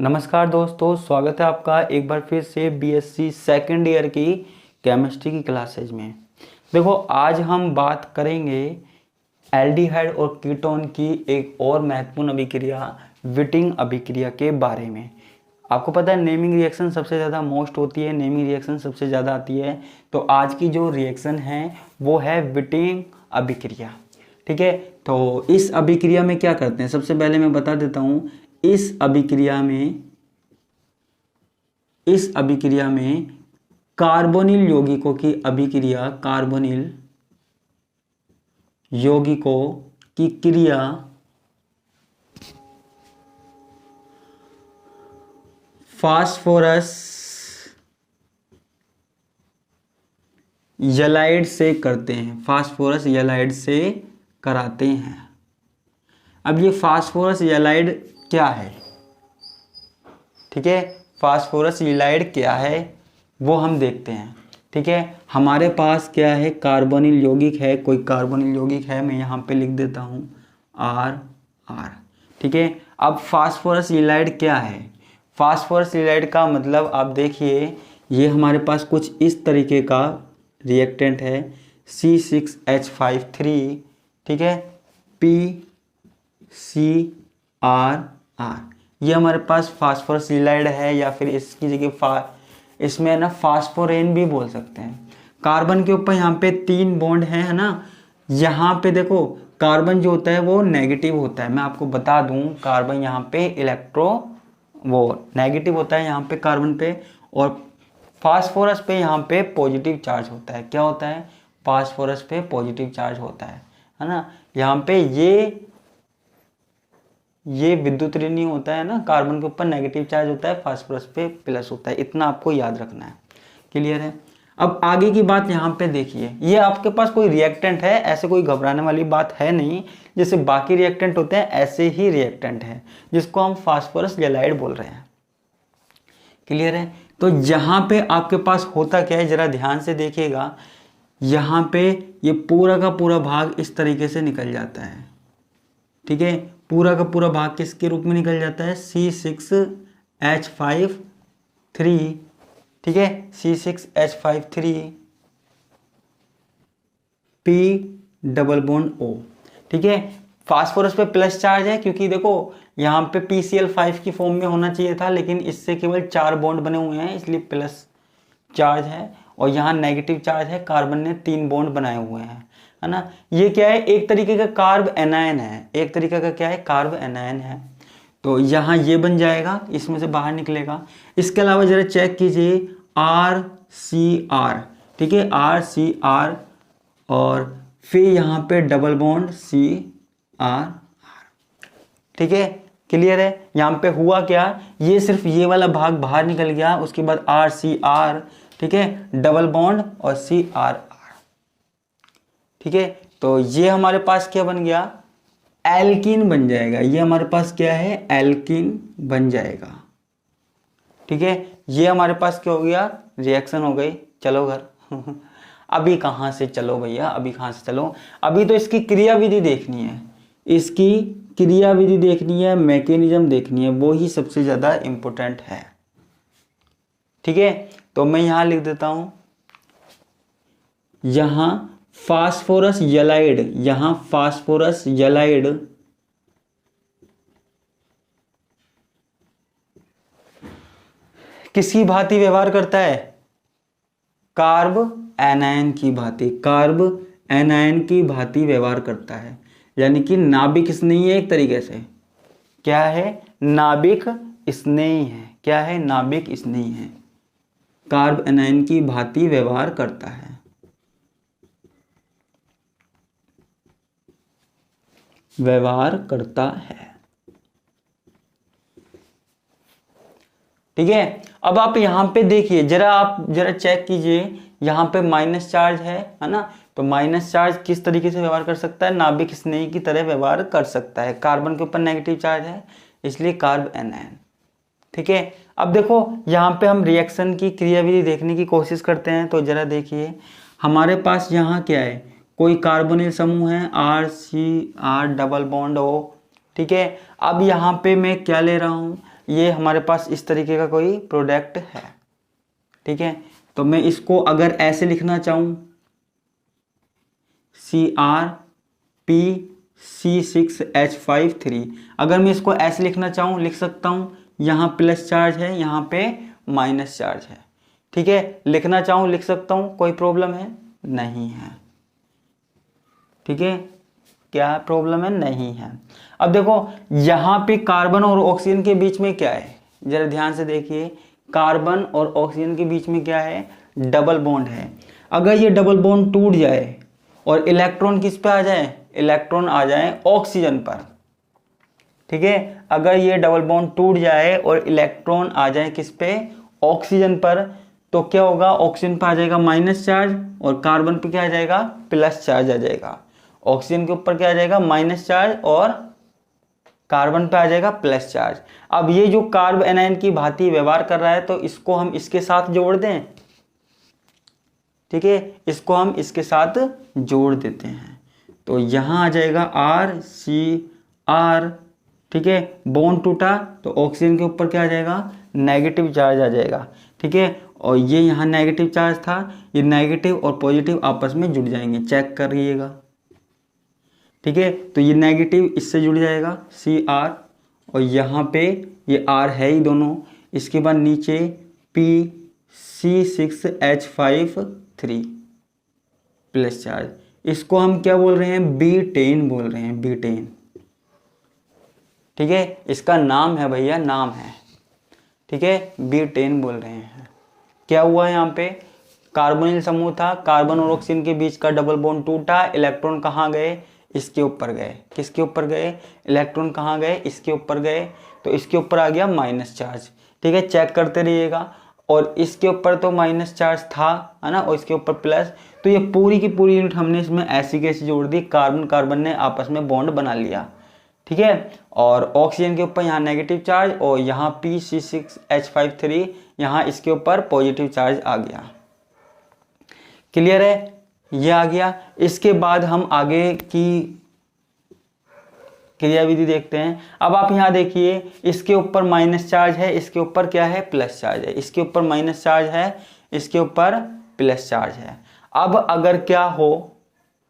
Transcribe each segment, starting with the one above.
नमस्कार दोस्तों, स्वागत है आपका एक बार फिर से बीएससी सेकेंड ईयर की केमिस्ट्री की क्लासेज में। देखो, आज हम बात करेंगे एल्डिहाइड और कीटोन की एक और महत्वपूर्ण अभिक्रिया विटिंग अभिक्रिया के बारे में। आपको पता है नेमिंग रिएक्शन सबसे ज़्यादा मोस्ट होती है, नेमिंग रिएक्शन सबसे ज़्यादा आती है। तो आज की जो रिएक्शन है वो है विटिंग अभिक्रिया। ठीक है, तो इस अभिक्रिया में क्या करते हैं, सबसे पहले मैं बता देता हूँ। इस अभिक्रिया में कार्बोनिल यौगिकों की अभिक्रिया, कार्बोनिल यौगिकों की क्रिया फास्फोरस यलाइड से करते हैं, फास्फोरस यलाइड से कराते हैं। अब ये फास्फोरस यलाइड क्या है? ठीक है, फास्फोरस यलाइड क्या है वो हम देखते हैं। ठीक है, हमारे पास क्या है, कार्बोनिल यौगिक है, कोई कार्बोनिल यौगिक है, मैं यहाँ पे लिख देता हूँ आर। ठीक है, अब फास्फोरस यलाइड क्या है? फास्फोरस यलाइड का मतलब आप देखिए, ये हमारे पास कुछ इस तरीके का रिएक्टेंट है C6H53। ठीक है, PCRR, ये हमारे पास फास्फोरस यलाइड है, या फिर इसकी जगह इसमें ना फास्फोरेन भी बोल सकते हैं। कार्बन के ऊपर यहाँ पे 3 बॉन्ड है ना। यहाँ पे देखो, कार्बन जो होता है वो नेगेटिव होता है। मैं आपको बता दूं, कार्बन यहाँ पे नेगेटिव होता है यहाँ पे कार्बन पे, और फास्फोरस पे यहाँ पे पॉजिटिव चार्ज होता है। क्या होता है? फास्फोरस पे पॉजिटिव चार्ज होता है ना। यहाँ पे ये विद्युत ऋणात्मक होता है ना, कार्बन के ऊपर नेगेटिव चार्ज होता है, फास्फोरस पे प्लस होता है। इतना आपको याद रखना है। क्लियर है? अब आगे की बात यहाँ पे देखिए, ये आपके पास कोई रिएक्टेंट है, ऐसे कोई घबराने वाली बात है नहीं। जैसे बाकी रिएक्टेंट होते हैं ऐसे ही रिएक्टेंट है, जिसको हम फास्फोरस यलाइड बोल रहे हैं। क्लियर है? तो यहाँ पे आपके पास होता क्या है, जरा ध्यान से देखिएगा। यहाँ पे ये पूरा का पूरा भाग इस तरीके से निकल जाता है। ठीक है, पूरा का पूरा भाग किसके रूप में निकल जाता है? C6H53। ठीक है, C6H53 P double bond O। ठीक है, फास्फोरस पे प्लस चार्ज है, क्योंकि देखो यहाँ पे PCl5 की फॉर्म में होना चाहिए था, लेकिन इससे केवल 4 बॉन्ड बने हुए हैं, इसलिए प्लस चार्ज है। और यहाँ नेगेटिव चार्ज है, कार्बन ने 3 बॉन्ड बनाए हुए हैं, है ना। ये क्या है? एक तरीके का कार्ब एनायन है, एक तरीके का क्या है? कार्ब एनायन है। तो यहाँ ये बन जाएगा, इसमें से बाहर निकलेगा। इसके अलावा जरा चेक कीजिए RCR। ठीक है, RCR, और फिर यहाँ पे डबल बॉन्ड CR। ठीक है, क्लियर है? यहाँ पे हुआ क्या, ये सिर्फ ये वाला भाग बाहर निकल गया, उसके बाद RCR, ठीक है, डबल बॉन्ड और CRR। ठीक है, तो ये हमारे पास क्या बन गया? एल्कीन बन जाएगा। ये हमारे पास क्या है? एल्कीन बन जाएगा। ठीक है, ये हमारे पास क्या हो गया? रिएक्शन हो गई। चलो घर अभी कहाँ से चलो भैया, अभी कहाँ से चलो, अभी तो इसकी क्रियाविधि देखनी है, इसकी क्रियाविधि देखनी है, मैकेनिज्म देखनी है, वो ही सबसे ज़्यादा इम्पोर्टेंट है। ठीक है, तो मैं यहाँ लिख देता हूँ, यहाँ फास्फोरस यलाइड, यहाँ फास्फोरस यलाइड किसकी भांति व्यवहार करता है? कार्ब एनायन की भांति, कार्ब एनायन की भांति व्यवहार करता है। यानी कि नाभिक स्नेही है एक तरीके से। क्या है? नाभिक स्नेही है। क्या है? नाभिक स्नेही है, कार्ब एनायन की भांति व्यवहार करता है। व्यवहार करता है। ठीक है, अब आप यहां पे देखिए, आप जरा चेक कीजिए, यहां पे माइनस चार्ज है ना। तो माइनस चार्ज किस तरीके से व्यवहार कर सकता है? नाभिक स्नेही की तरह व्यवहार कर सकता है। कार्बन के ऊपर नेगेटिव चार्ज है, इसलिए कार्ब एनायन। ठीक है, अब देखो यहाँ पे हम रिएक्शन की क्रियाविधि देखने की कोशिश करते हैं। तो जरा देखिए, हमारे पास यहाँ क्या है? कोई कार्बोनिल समूह है RCR डबल बॉन्ड O। ठीक है, अब यहाँ पे मैं क्या ले रहा हूँ? ये हमारे पास इस तरीके का कोई प्रोडक्ट है। ठीक है, तो मैं इसको अगर ऐसे लिखना चाहूँ CrPC6H53, अगर मैं इसको ऐसे लिखना चाहूँ लिख सकता हूँ, यहाँ प्लस चार्ज है, यहाँ पे माइनस चार्ज है। ठीक है, लिखना चाहूँ लिख सकता हूँ, कोई प्रॉब्लम है नहीं है। ठीक है, क्या प्रॉब्लम है, नहीं है। अब देखो यहाँ पे कार्बन और ऑक्सीजन के बीच में क्या है, जरा ध्यान से देखिए, कार्बन और ऑक्सीजन के बीच में क्या है, डबल बॉन्ड है। अगर ये डबल बॉन्ड टूट जाए और इलेक्ट्रॉन किस पे आ जाए, इलेक्ट्रॉन आ जाए ऑक्सीजन पर। ठीक है, अगर ये डबल बॉन्ड टूट जाए और इलेक्ट्रॉन आ जाए किस पे, ऑक्सीजन पर, तो क्या होगा, ऑक्सीजन पर आ जाएगा माइनस चार्ज और कार्बन पे क्या आ जाएगा, प्लस चार्ज आ जाएगा। ऑक्सीजन के ऊपर क्या आ जाएगा, माइनस चार्ज, और कार्बन पे आ जाएगा प्लस चार्ज। अब ये जो कार्ब एनायन की भांति व्यवहार कर रहा है, तो इसको हम इसके साथ जोड़ दें। ठीक है, इसको हम इसके साथ जोड़ देते हैं, तो यहां आ जाएगा RCr। ठीक है, बॉन्ड टूटा तो ऑक्सीजन के ऊपर क्या आ जाएगा, नेगेटिव चार्ज आ जाएगा। ठीक है, और ये यहाँ नेगेटिव चार्ज था, ये नेगेटिव और पॉजिटिव आपस में जुड़ जाएंगे, चेक करिएगा। ठीक है, तो ये नेगेटिव इससे जुड़ जाएगा Cr, और यहाँ पे ये R है ही दोनों। इसके बाद नीचे PC6H53 प्लस चार्ज, इसको हम क्या बोल रहे हैं, B10 बोल रहे हैं, B10। ठीक है, इसका नाम है भैया, नाम है। ठीक है, B10 बोल रहे हैं। क्या हुआ यहाँ पे, कार्बोनिल समूह था, कार्बन और ऑक्सीजन के बीच का डबल बॉन्ड टूटा, इलेक्ट्रॉन कहाँ गए, इसके ऊपर गए। किसके ऊपर गए, इलेक्ट्रॉन कहाँ गए, इसके ऊपर गए, तो इसके ऊपर आ गया माइनस चार्ज। ठीक है, चेक करते रहिएगा। और इसके ऊपर तो माइनस चार्ज था, है ना, और इसके ऊपर प्लस, तो ये पूरी की पूरी यूनिट हमने इसमें ऐसी कैसी जोड़ दी, कार्बन कार्बन ने आपस में बॉन्ड बना लिया। ठीक है, और ऑक्सीजन के ऊपर यहाँ नेगेटिव चार्ज, और यहाँ PC6H53, यहाँ इसके ऊपर पॉजिटिव चार्ज आ गया। क्लियर है, ये आ गया। इसके बाद हम आगे की क्रियाविधि देखते हैं। अब आप यहाँ देखिए, इसके ऊपर माइनस चार्ज है, इसके ऊपर क्या है, प्लस चार्ज है, इसके ऊपर माइनस चार्ज है, इसके ऊपर प्लस चार्ज है। अब अगर क्या हो,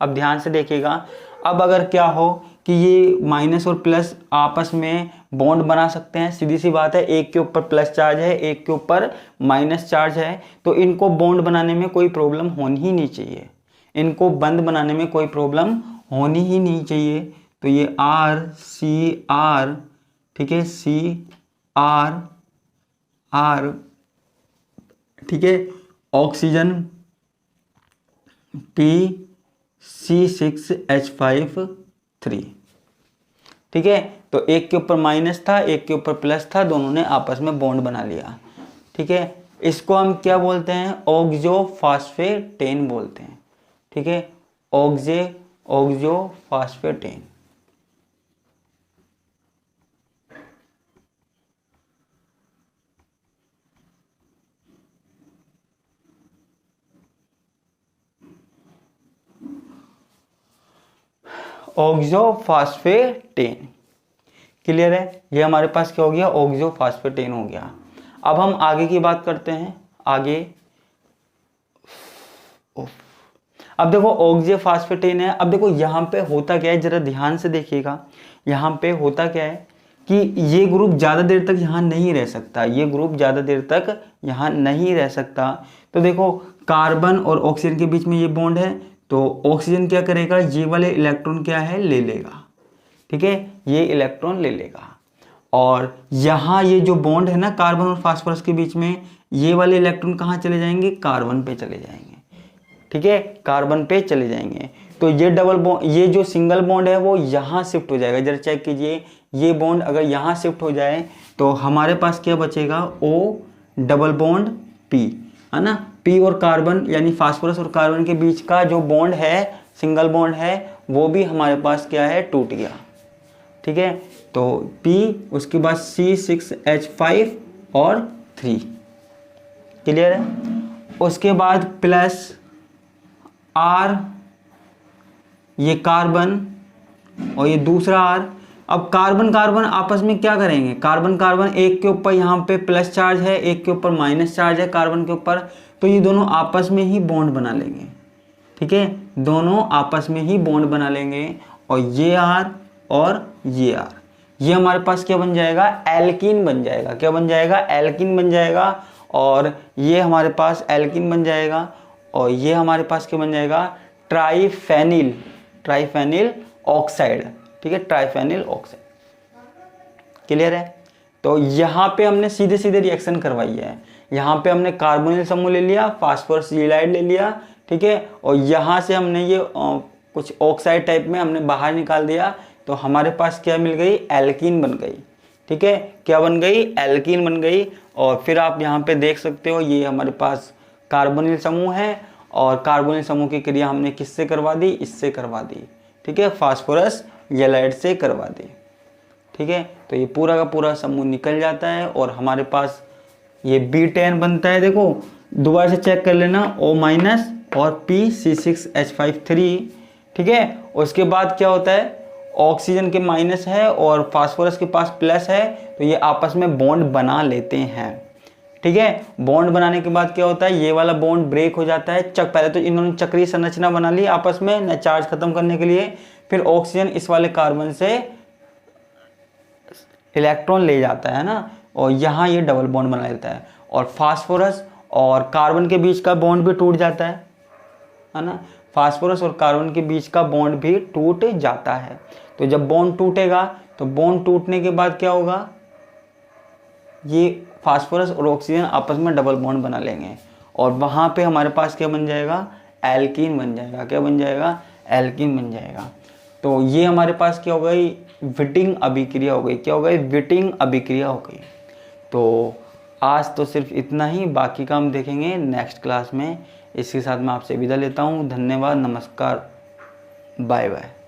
अब ध्यान से देखिएगा, अब अगर क्या हो कि ये माइनस और प्लस आपस में बॉन्ड बना सकते हैं, सीधी सी बात है, एक के ऊपर प्लस चार्ज है, एक के ऊपर माइनस चार्ज है, तो इनको बॉन्ड बनाने में कोई प्रॉब्लम होनी ही नहीं चाहिए, इनको बंद बनाने में कोई प्रॉब्लम होनी ही नहीं चाहिए। तो ये RCr, ठीक है, CR, ठीक है, ऑक्सीजन PC6H53। ठीक है, तो एक के ऊपर माइनस था, एक के ऊपर प्लस था, दोनों ने आपस में बॉन्ड बना लिया। ठीक है, इसको हम क्या बोलते हैं, ऑक्सोफॉस्फेटेन बोलते हैं। ठीक है, ऑक्सोफॉस्फेटेन। ऑक्सोफॉस्फेटेन। क्लियर है, ये हमारे पास क्या हो गया, ऑक्सोफॉस्फेटेन हो गया। अब हम आगे की बात करते हैं, आगे। अब देखो ऑक्सोफॉस्फेटेन है। अब देखो यहाँ पे होता क्या है, जरा ध्यान से देखिएगा, यहाँ पे होता क्या है कि ये ग्रुप ज़्यादा देर तक यहाँ नहीं रह सकता, ये ग्रुप ज़्यादा देर तक यहाँ नहीं रह सकता। तो देखो कार्बन और ऑक्सीजन के बीच में ये बॉन्ड है, तो ऑक्सीजन क्या करेगा, ये वाले इलेक्ट्रॉन क्या है, ले लेगा। ठीक है, ये इलेक्ट्रॉन ले लेगा, और यहाँ ये जो बॉन्ड है ना कार्बन और फास्फोरस के बीच में, ये वाले इलेक्ट्रॉन कहाँ चले जाएंगे, कार्बन पे चले जाएंगे। ठीक है, कार्बन पे चले जाएंगे, तो ये डबल बॉन्ड, ये जो सिंगल बॉन्ड है वो यहाँ शिफ्ट हो जाएगा। जरा चेक कीजिए, ये बॉन्ड अगर यहाँ शिफ्ट हो जाए तो हमारे पास क्या बचेगा, O डबल बॉन्ड P, है ना, P और कार्बन यानी फास्फोरस और कार्बन के बीच का जो बॉन्ड है, सिंगल बॉन्ड है, वो भी हमारे पास क्या है, टूट गया। ठीक है, तो P, उसके बाद C6H5 और 3। क्लियर है, उसके बाद प्लस R, ये कार्बन और ये दूसरा R। अब कार्बन कार्बन आपस में क्या करेंगे, कार्बन कार्बन एक के ऊपर यहाँ पे प्लस चार्ज है, एक के ऊपर माइनस चार्ज है कार्बन के ऊपर, तो ये दोनों आपस में ही बॉन्ड बना लेंगे। ठीक है, दोनों आपस में ही बॉन्ड बना लेंगे और ये R और ये R, ये हमारे पास क्या बन जाएगा, एल्कीन बन जाएगा। क्या बन जाएगा, एल्कीन बन जाएगा। और ये हमारे पास एल्कीन बन जाएगा और ये हमारे पास क्या बन जाएगा, ट्राइफेनिल, ट्राइफेनिल ऑक्साइड। ठीक है, ट्राइफेनिल ऑक्साइड। क्लियर है। तो यहाँ पे हमने सीधे सीधे रिएक्शन करवाई है। यहाँ पे हमने कार्बोनिल समूह ले लिया, फास्फोरस ज़िलाइड ले लिया। ठीक है, और यहाँ से हमने ये कुछ ऑक्साइड टाइप में हमने बाहर निकाल दिया, तो हमारे पास क्या मिल गई, एल्कीन बन गई। ठीक है, क्या बन गई, एल्कीन बन गई। और फिर आप यहाँ पे देख सकते हो ये हमारे पास कार्बोनिल समूह है और कार्बोनिल समूह की क्रिया हमने किससे करवा दी, इससे करवा दी। ठीक है, फास्फोरस ज़िलाइड से करवा दी। ठीक है, तो ये पूरा का पूरा समूह निकल जाता है और हमारे पास ये B10 बनता है। देखो दोबारा से चेक कर लेना, O- और PC6H5 ठीक है, उसके बाद क्या होता है, ऑक्सीजन के माइनस है और फास्फोरस के पास प्लस है, तो ये आपस में बॉन्ड बना लेते हैं। ठीक है, बॉन्ड बनाने के बाद क्या होता है, ये वाला बॉन्ड ब्रेक हो जाता है। पहले तो इन्होंने चक्रीय संरचना बना ली आपस में न चार्ज खत्म करने के लिए, फिर ऑक्सीजन इस वाले कार्बन से इलेक्ट्रॉन ले जाता है ना, और यहाँ ये डबल बॉन्ड बना लेता है और फास्फोरस और कार्बन के बीच का बॉन्ड भी टूट जाता है ना, फास्फोरस और कार्बन के बीच का बॉन्ड भी टूट जाता है। तो जब बॉन्ड टूटेगा तो बॉन्ड टूटने के बाद क्या होगा, ये फास्फोरस और ऑक्सीजन आपस में डबल बॉन्ड बना लेंगे और वहाँ पे हमारे पास क्या बन जाएगा, एल्कीन बन जाएगा। क्या बन जाएगा, एल्कीन बन जाएगा। तो ये हमारे पास क्या हो गई, विटिंग अभिक्रिया हो गई। क्या हो गई, विटिंग अभिक्रिया हो गई। तो आज तो सिर्फ इतना ही, बाकी का हम देखेंगे नेक्स्ट क्लास में। इसके साथ मैं आपसे विदा लेता हूँ। धन्यवाद, नमस्कार, बाय बाय।